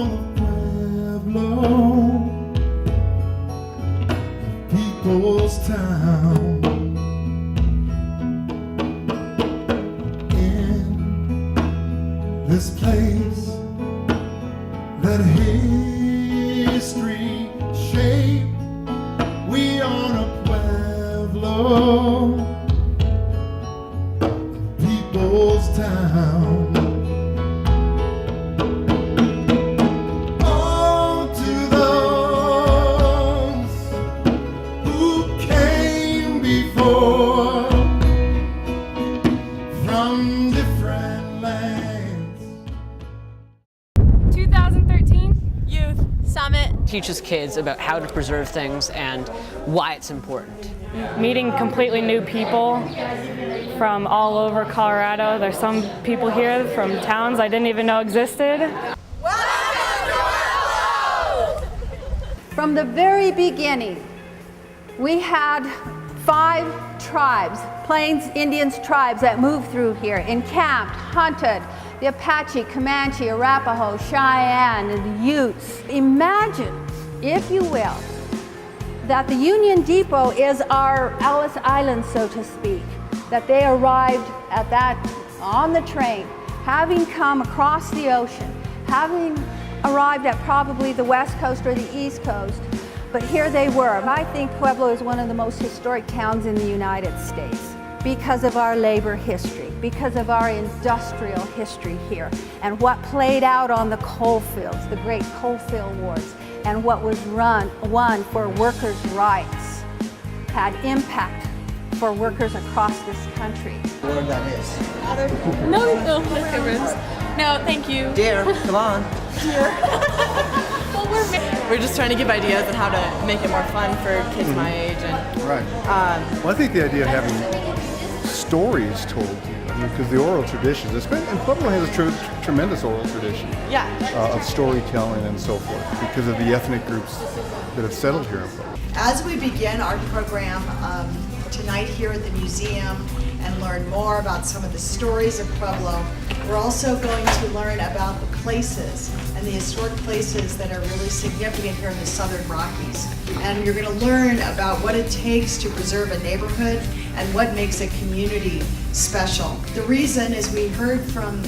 song of Pueblo, people's town. In this place that history shaped, we honor Pueblo, people's town. Oh, to those who came before from different lands. 2013 Youth Summit Teaches kids about how to preserve things and why it's important. meeting completely new people from all over Colorado. There's some people here from towns I didn't even know existed. From the very beginning, we had 5 tribes, Plains Indians tribes that moved through here, encamped, hunted, the Apache, Comanche, Arapaho, Cheyenne, and the Utes. Imagine, if you will, that the Union Depot is our Ellis Island, so to speak, that they arrived at that on the train, having come across the ocean, having arrived at probably the West Coast or the East Coast, but here they were. I think Pueblo is one of the most historic towns in the United States because of our labor history, because of our industrial history here, and what played out on the coal fields, the great coal field wars, and what was won for workers' rights, had impact for workers across this country. Word that is. No, thank you. Dear, come on. Well, we're just trying to give ideas on how to make it more fun for kids my age. And Right. Well, I think the idea of having stories told, because the oral traditions, and Pueblo has a tremendous oral tradition of storytelling and so forth, because of the ethnic groups that have settled here in Pueblo. As we begin our program tonight here at the museum and learn more about some of the stories of Pueblo, we're also going to learn about the places and the historic places that are really significant here in the Southern Rockies. And you're going to learn about what it takes to preserve a neighborhood and what makes a community special. The reason is we heard from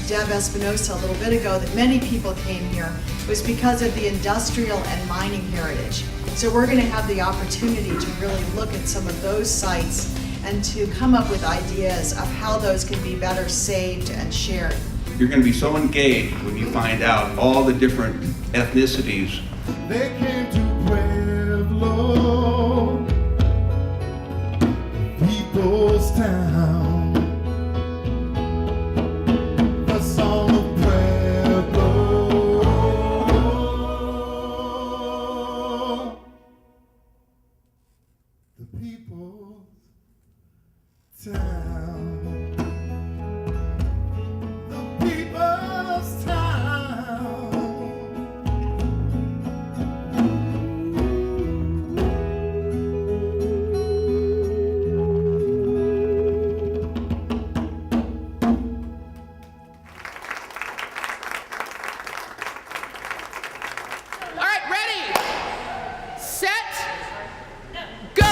Deb Espinosa a little bit ago that many people came here was because of the industrial and mining heritage. So we're going to have the opportunity to really look at some of those sites and to come up with ideas of how those can be better saved and shared. You're going to be so engaged when you find out all the different ethnicities. They came to Pueblo, people's town. The song of Pueblo, the people's town. The people's town. All right, ready, set, go.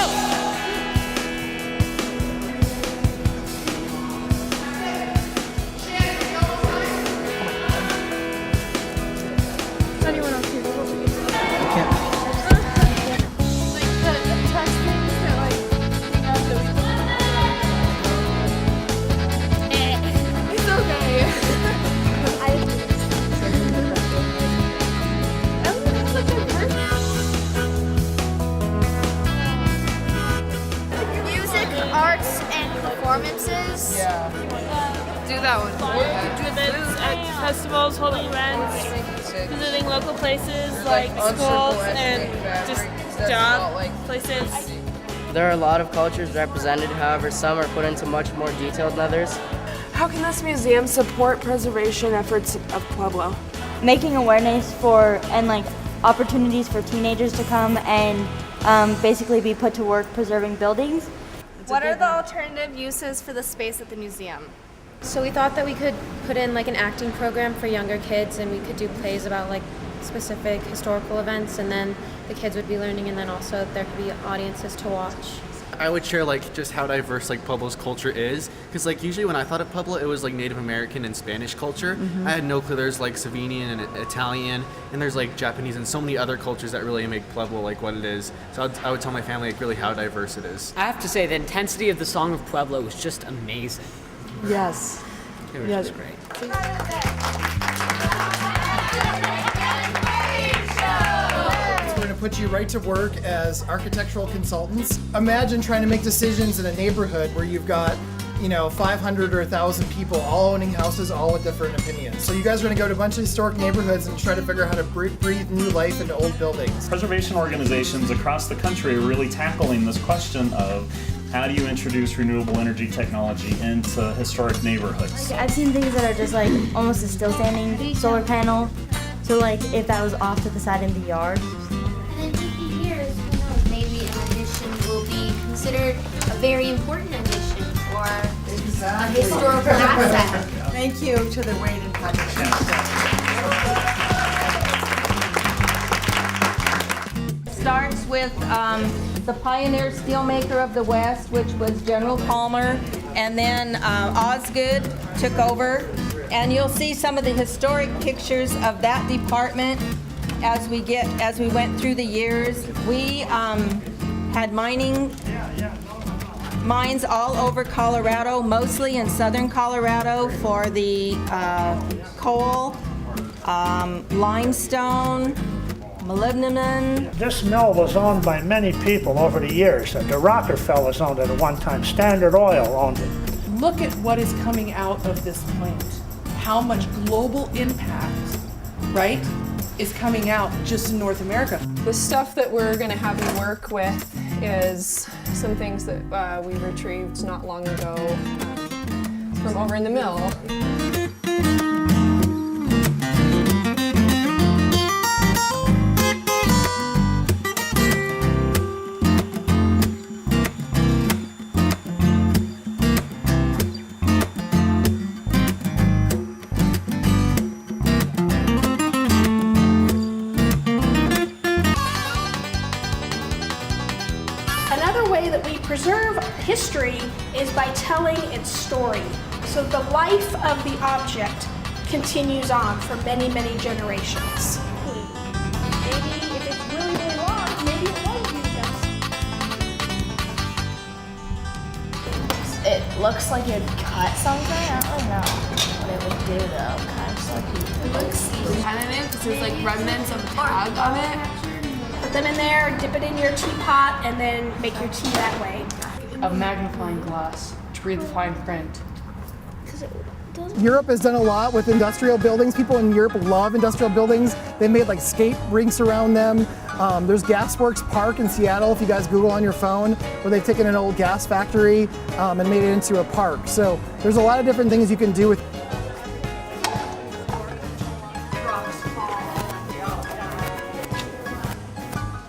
anyone else here? Music, arts, and performances. Do that one. Do events at festivals, holding events, visiting local places like schools and just job places. There are a lot of cultures represented, however, some are put into much more detail than others. How can this museum support preservation efforts of Pueblo? Making awareness for and like opportunities for teenagers to come and basically be put to work preserving buildings. What are the alternative uses for the space at the museum? So we thought that we could put in like an acting program for younger kids, and we could do plays about like specific historical events, and then the kids would be learning, and then also there could be audiences to watch. I would share like just how diverse like Pueblo's culture is, because like usually when I thought of Pueblo, it was like Native American and Spanish culture. I had no clue there's like Slovenian and Italian, and there's like Japanese and so many other cultures that really make Pueblo like what it is. So I would tell my family like really how diverse it is. I have to say the intensity of the Song of Pueblo was just amazing. Yes. It was Yes. just great. We're going to put you right to work as architectural consultants. Imagine trying to make decisions in a neighborhood where you've got, 500 or 1,000 people all owning houses, all with different opinions. So you guys are going to go to a bunch of historic neighborhoods and try to figure out how to breathe new life into old buildings. Preservation organizations across the country are really tackling this question of how do you introduce renewable energy technology into historic neighborhoods? I've seen things that are just like almost a still standing solar panel. So like if that was off to the side in the yard. In 50 years, who knows, maybe an addition will be considered a very important addition or a historical asset. Thank you to the Wade and Patrick. Starts with the pioneer steelmaker of the West, which was General Palmer, and then Osgood took over. And you'll see some of the historic pictures of that department as we went through the years. We had mines all over Colorado, mostly in southern Colorado for the coal, limestone, molybdenum. This mill was owned by many people over the years. The Rockefellers owned it at one time. Standard Oil owned it. Look at what is coming out of this plant. How much global impact, right, is coming out just in North America. The stuff that we're going to have you work with is some things that we retrieved not long ago from over in the mill. Another way that we preserve history is by telling its story. So the life of the object continues on for many, many generations. Maybe if it's really, really long, maybe it won't use us. It looks like it'd cut something. I don't really know what it would do though. Kind of like it looks repetitive because there's like remnants of tag on it. Put them in there, dip it in your teapot, and then make your tea that way. A magnifying glass to read the fine print. Europe has done a lot with industrial buildings. People in Europe love industrial buildings. They made like skate rinks around them. There's Gasworks Park in Seattle, if you guys Google on your phone, where they've taken an old gas factory and made it into a park. So there's a lot of different things you can do with.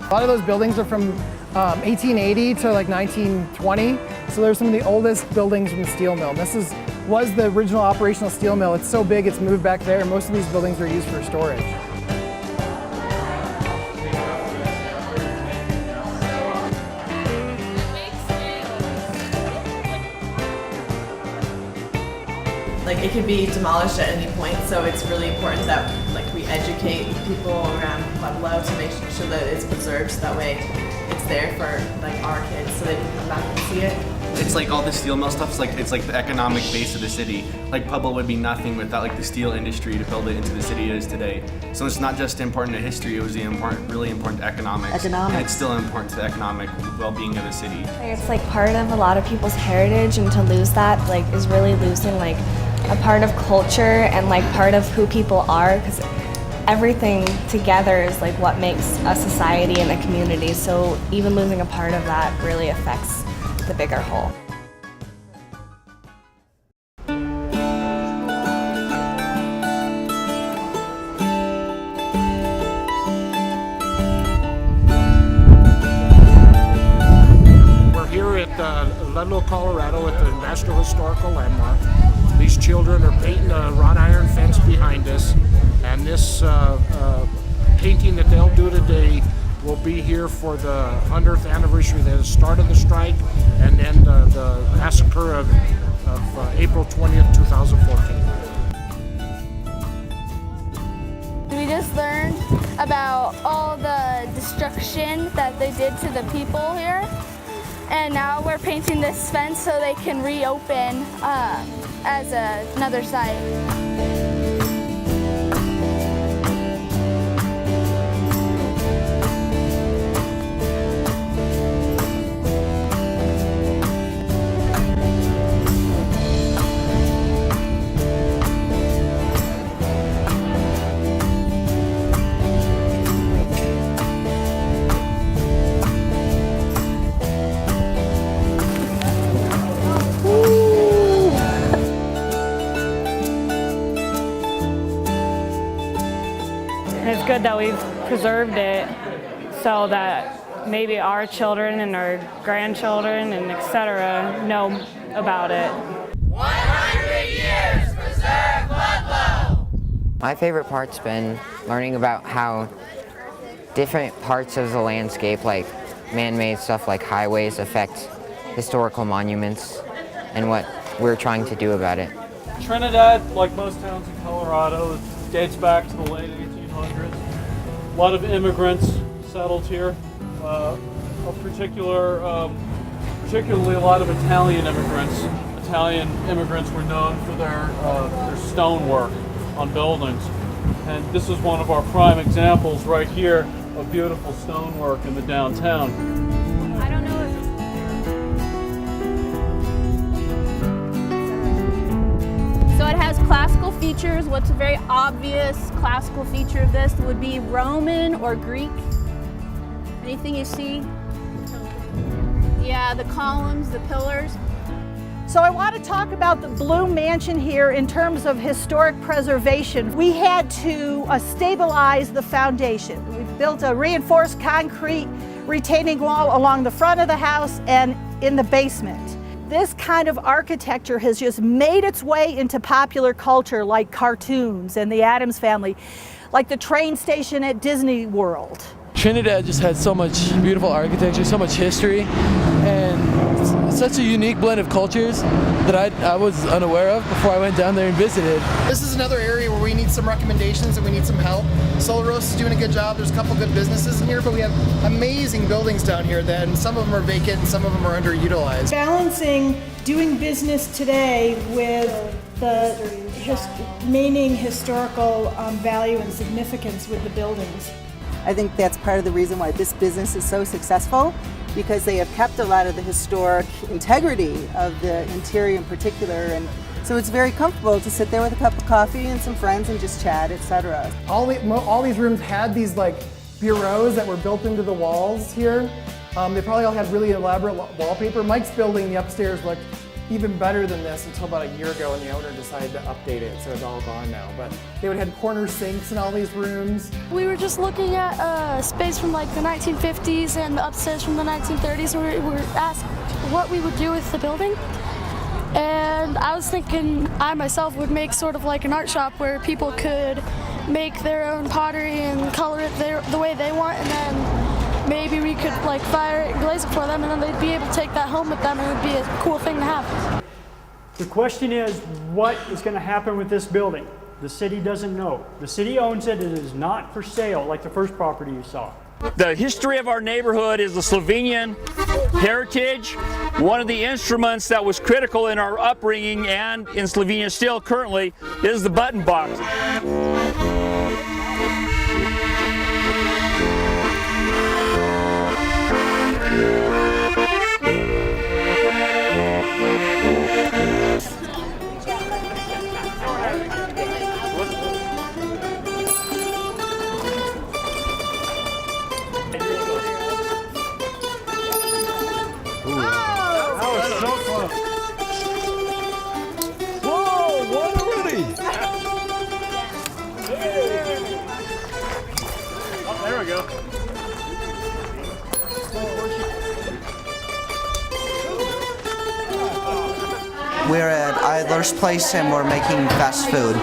A lot of those buildings are from 1880 to like 1920. So there's some of the oldest buildings from the steel mill. And this was the original operational steel mill. It's so big, it's moved back there. Most of these buildings are used for storage. Like it could be demolished at any point, so it's really important that like we educate people around Pueblo to make sure that it's preserved, so that way it's there for like our kids, so they can come back and see it. It's like all the steel mill stuff. It's like the economic base of the city. Like Pueblo would be nothing without like the steel industry to build it into the city it is today. So it's not just important to history; it was the really important to economics. And it's still important to the economic well-being of the city. It's like part of a lot of people's heritage, and to lose that like is really losing like a part of culture and like part of who people are, because everything together is like what makes a society and a community. So even losing a part of that really affects the bigger whole. We're here at Ludlow, Colorado at the National Historical Landmark. these children are painting a wrought iron fence behind us, and this painting that they'll do today will be here for the 100th anniversary of the start of the strike, and then the massacre of April 20th, 2014. We just learned about all the destruction that they did to the people here, and now we're painting this fence so they can reopen as another site. It's good that we've preserved it so that maybe our children and our grandchildren and etc. know about it. 100 years, preserve Pueblo! My favorite part's been learning about how different parts of the landscape, like man-made stuff like highways, affect historical monuments and what we're trying to do about it. Trinidad, like most towns in Colorado, dates back to the late 1800s. A lot of immigrants settled here. Particularly a lot of Italian immigrants. Italian immigrants were known for their stonework on buildings. And this is one of our prime examples right here of beautiful stonework in the downtown. I don't know if So it has classical features. What's a very obvious classical feature of this would be Roman or Greek. Anything you see? Yeah, the columns, the pillars. So I want to talk about the Bloom Mansion here in terms of historic preservation. We had to stabilize the foundation. We built a reinforced concrete retaining wall along the front of the house and in the basement. This kind of architecture has just made its way into popular culture, like cartoons and the Addams Family, like the train station at Disney World. Trinidad just had so much beautiful architecture, so much history, and such a unique blend of cultures that I was unaware of before I went down there and visited. This is another area where we need some recommendations and we need some help. Solar Roast is doing a good job. There's a couple good businesses in here, but we have amazing buildings down here that, and some of them are vacant and some of them are underutilized. Balancing doing business today with the remaining historical value and significance with the buildings. I think that's part of the reason why this business is so successful, because they have kept a lot of the historic integrity of the interior in particular, and so it's very comfortable to sit there with a cup of coffee and some friends and just chat, etc. All these rooms had these like bureaus that were built into the walls here. They probably all had really elaborate wallpaper. Mike's building, the upstairs, looked even better than this until about a year ago when the owner decided to update it, so it's all gone now. But they would have corner sinks in all these rooms. We were just looking at space from like the 1950s and the upstairs from the 1930s, and we were asked what we would do with the building. And I was thinking I myself would make sort of like an art shop where people could make their own pottery and color it the way they want, and then maybe we could like fire it and glaze it for them, and then they'd be able to take that home with them, and it would be a cool thing to have. The question is, what is going to happen with this building? The city doesn't know. The city owns it. It is not for sale like the first property you saw. The history of our neighborhood is the Slovenian heritage. One of the instruments that was critical in our upbringing and in Slovenia still currently is the button box. We're at Idler's Place and we're making fast food.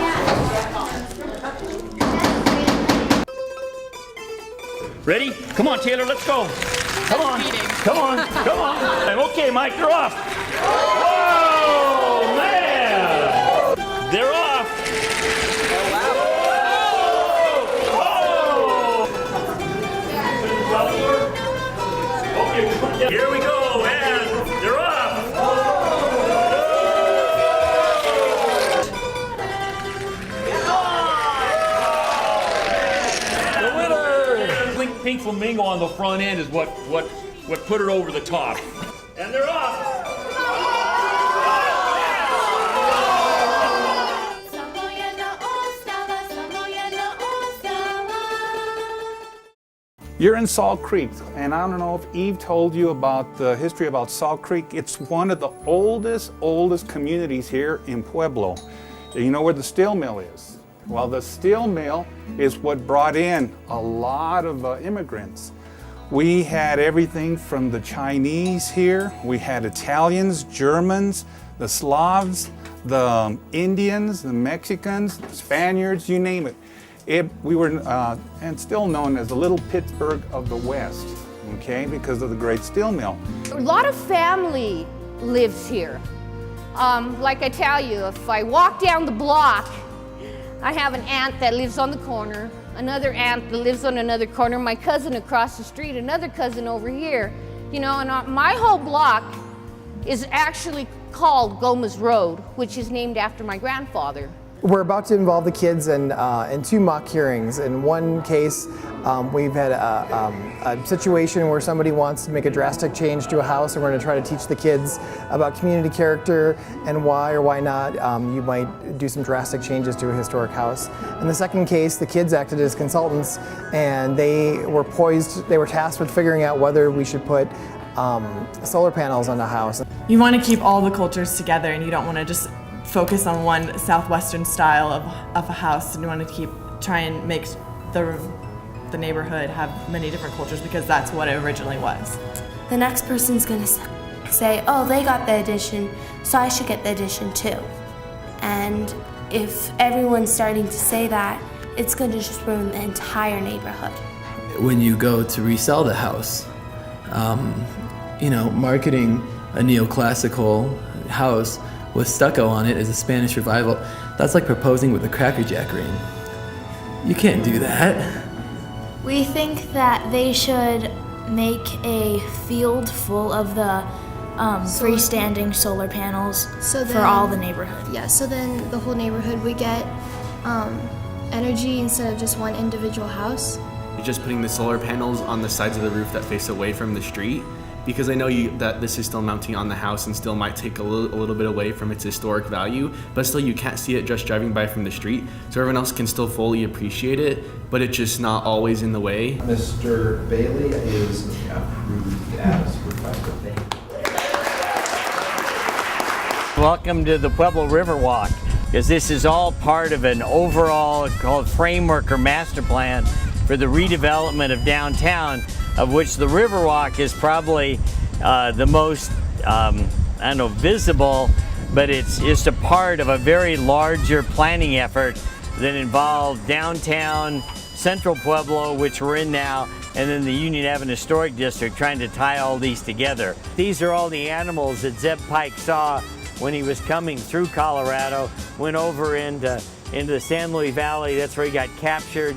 Ready? Come on, Taylor, let's go. Come on, come on, come on. Okay, Mike, they're off. Whoa, man! They're off. Okay, here we go, and they're off. The winner! Pink flamingo on the front end is what put her over the top. And they're off. You're in Salt Creek, and I don't know if Eve told you about the history about Salt Creek. It's one of the oldest communities here in Pueblo. You know where the steel mill is? Well, the steel mill is what brought in a lot of immigrants. We had everything from the Chinese here. We had Italians, Germans, the Slavs, the Indians, the Mexicans, the Spaniards, you name it. We were, and still known as the Little Pittsburgh of the West, okay, because of the great steel mill. A lot of family lives here. Like I tell you, if I walk down the block, I have an aunt that lives on the corner, another aunt that lives on another corner, my cousin across the street, another cousin over here, you know, and my whole block is actually called Gomez Road, which is named after my grandfather. We're about to involve the kids in 2 mock hearings. In one case, we've had a situation where somebody wants to make a drastic change to a house, and we're going to try to teach the kids about community character and why or why not you might do some drastic changes to a historic house. In the second case, the kids acted as consultants, and they were tasked with figuring out whether we should put solar panels on the house. You want to keep all the cultures together, and you don't want to just focus on one southwestern style of a house, and you want to try and make the neighborhood have many different cultures, because that's what it originally was. The next person's gonna say, oh, they got the addition, so I should get the addition too. And if everyone's starting to say that, it's gonna just ruin the entire neighborhood. When you go to resell the house, you know, marketing a neoclassical house with stucco on it as a Spanish revival, that's like proposing with a Cracker Jack ring. You can't do that. We think that they should make a field full of the freestanding solar panels for all the neighborhood. Yeah, so then the whole neighborhood would get energy instead of just one individual house. Just putting the solar panels on the sides of the roof that face away from the street, because I know that this is still mounting on the house and still might take a little bit away from its historic value, but still you can't see it just driving by from the street, so everyone else can still fully appreciate it, but it's just not always in the way. Mr. Bailey is approved as requested. Welcome to the Pueblo Riverwalk, because this is all part of an overall called framework or master plan for the redevelopment of downtown, of which the Riverwalk is probably the most, visible, but it's just a part of a very larger planning effort that involved downtown, central Pueblo, which we're in now, and then the Union Avenue Historic District, trying to tie all these together. These are all the animals that Zeb Pike saw when he was coming through Colorado, went over into the San Luis Valley. That's where he got captured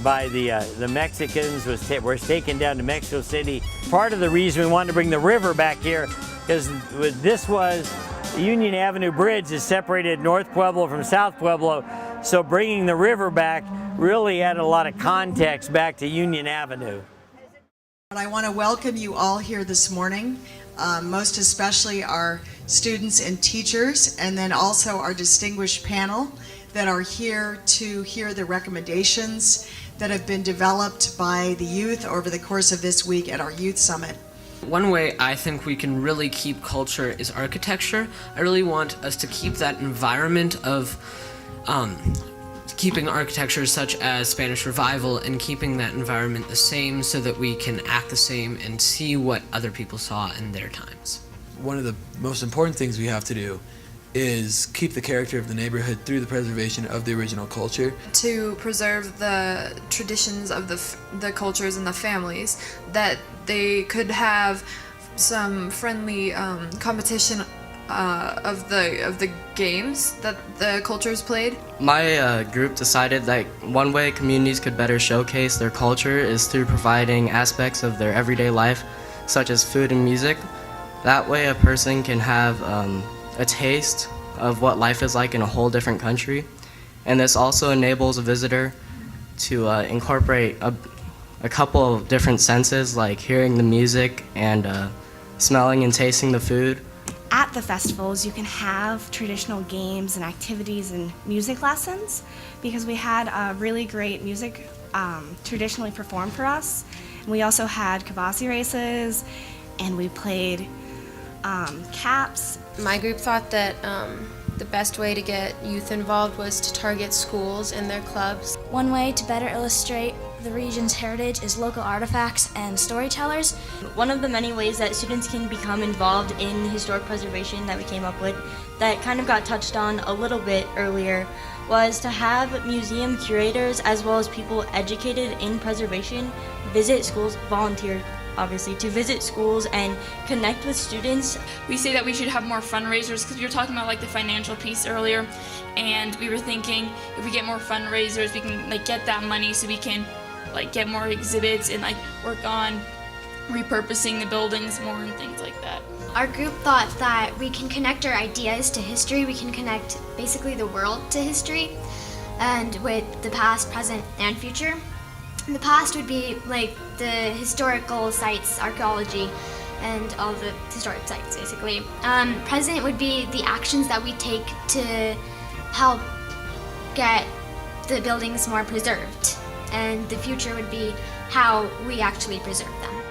by the Mexicans, was taken down to Mexico City. Part of the reason we wanted to bring the river back here is this was the Union Avenue Bridge that separated North Pueblo from South Pueblo, so bringing the river back really added a lot of context back to Union Avenue. I want to welcome you all here this morning, most especially our students and teachers, and then also our distinguished panel that are here to hear the recommendations that have been developed by the youth over the course of this week at our Youth Summit. One way I think we can really keep culture is architecture. I really want us to keep that environment of keeping architecture such as Spanish Revival and keeping that environment the same so that we can act the same and see what other people saw in their times. One of the most important things we have to do is keep the character of the neighborhood through the preservation of the original culture. To preserve the traditions of the cultures and the families, that they could have some friendly competition of the games that the cultures played. My group decided that one way communities could better showcase their culture is through providing aspects of their everyday life, such as food and music. That way a person can have a taste of what life is like in a whole different country. And this also enables a visitor to incorporate a couple of different senses, like hearing the music and smelling and tasting the food. At the festivals, you can have traditional games and activities and music lessons, because we had really great music traditionally performed for us. And we also had kibasi races, and we played caps. My group thought that the best way to get youth involved was to target schools and their clubs. One way to better illustrate the region's heritage is local artifacts and storytellers. One of the many ways that students can become involved in historic preservation that we came up with, that kind of got touched on a little bit earlier, was to have museum curators as well as people educated in preservation visit schools, volunteer obviously, to visit schools and connect with students. We say that we should have more fundraisers because we were talking about like the financial piece earlier, and we were thinking if we get more fundraisers we can like get that money so we can like get more exhibits and like work on repurposing the buildings more and things like that. Our group thought that we can connect our ideas to history, we can connect basically the world to history, and with the past, present, and future. The past would be like the historical sites, archaeology, and all the historic sites basically. Present would be the actions that we take to help get the buildings more preserved. And the future would be how we actually preserve them.